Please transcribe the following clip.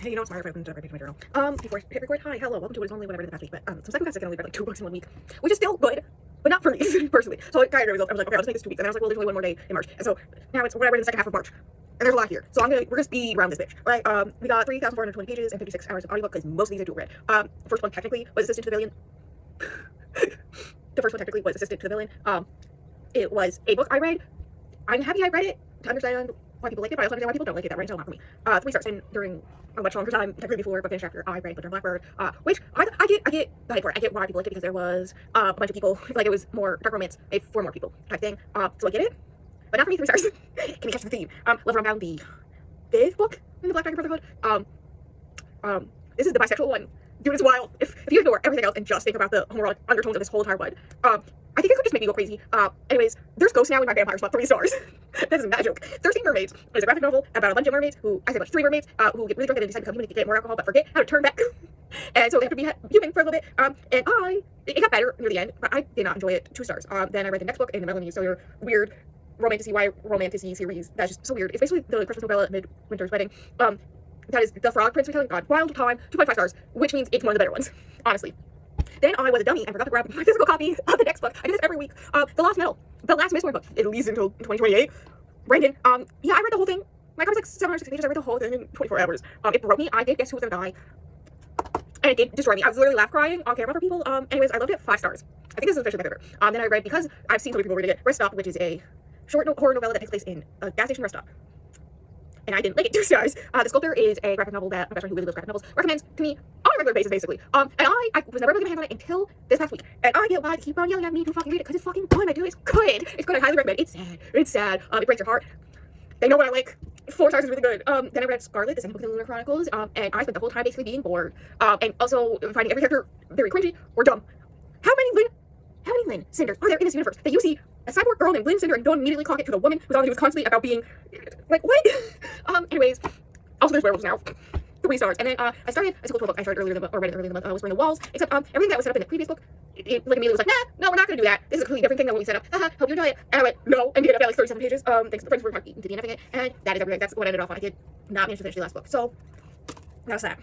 Hey, it's Mario from my journal. Before I hit record, hi, hello, welcome to what is only whatever the past week, but some psychopaths I can only read like 2 books in 1 week, which is still good, but not for me, personally. So I kind of I was like, okay, I'll just make this 2 weeks, and I was like, well, there's only 1 more day in March, and so now it's whatever in the second half of March, and there's a lot here, so we're gonna speed around this bitch, right? We got 3,420 pages and 56 hours of audiobook, because most of these I do read. The first one technically was Assistant to the Villain. The first one technically was Assistant to the Villain. It was a book I read. I'm happy I read it to understand why people like it, but I also understand why people don't like it. That ranks a lot for me. 3 stars, and during a much longer time, technically before book finish chapter, I read Butcher Blackbird, which I get the hype for it. I get why people liked it, because there was a bunch of people, like it was more dark romance, made for more people type thing. So I get it, but not for me. 3 stars. Can we catch the theme? Love Unbound, the 5th book in the Black Dragon Brotherhood. This is the bisexual one. Dude, it's wild. If you ignore everything else and just think about the homoerotic undertones of this whole entire one, I think it could just make me go crazy. Anyways, there's ghosts now in my vampire spot, 3 stars. This is not a joke. 13 Mermaids is a graphic novel about a bunch of mermaids who, I say bunch, 3 mermaids, who get really drunk and then decide to become human to get more alcohol, but forget how to turn back. And so they have to be human for a little bit. And it got better near the end, but I did not enjoy it. 2 stars. Then I read the next book in the Melanie Sawyer weird romantasy series. That's just so weird. It's basically the Christmas novella Midwinter's Wedding. That is The Frog Prince retelling. God, wild time, 2.5 stars, which means it's one of the better ones, honestly. Then I was a dummy and forgot to grab my physical copy of the next book. I do this every week. The Lost Metal, the last Mistborn book, at least until 2028. Brandon, yeah, I read the whole thing. My copy's like 760 pages. I read the whole thing in 24 hours. It broke me. I did guess who was gonna die, and it did destroy me. I was literally laugh crying on camera for people. Anyways, I loved it. 5 stars. I think this is officially my favorite. Then I read, because I've seen so many people reading it, Rest Stop, which is a short horror novella that takes place in a gas station rest stop. And I didn't like it. 2 stars. The Sculptor is a graphic novel that my best friend who really loves graphic novels recommends to me on a regular basis, basically. And I was never really gonna hand on it until this past week. And I get why they keep on yelling at me to fucking read it, because it's fucking good. I do. It's good. It's good. I highly recommend. It's sad. It's sad. It breaks your heart. They know what I like. 4 stars is really good. Then I read Scarlet, the second book in the Lunar Chronicles, and I spent the whole time basically being bored. And also finding every character very cringy or dumb. How many Lynn Cinders are there in this universe that you see a cyborg girl named Lynn Cinder and don't immediately clock it to the woman who was constantly about being like, what? Anyways, also there's werewolves now. 3 stars. And then I started a sequel to a book I started earlier in the month, or read it earlier in the month, Whispering the Walls, except everything that was set up in the previous book, it like immediately was like, nah, no, we're not gonna do that. This is a completely different thing than what we set up. Hope you enjoy it. And I went, no, and did it at like 37 pages. Thanks to the friends for eating to the end of it. And that is everything. That's what I ended off on. I did not manage to finish the last book. So that's that.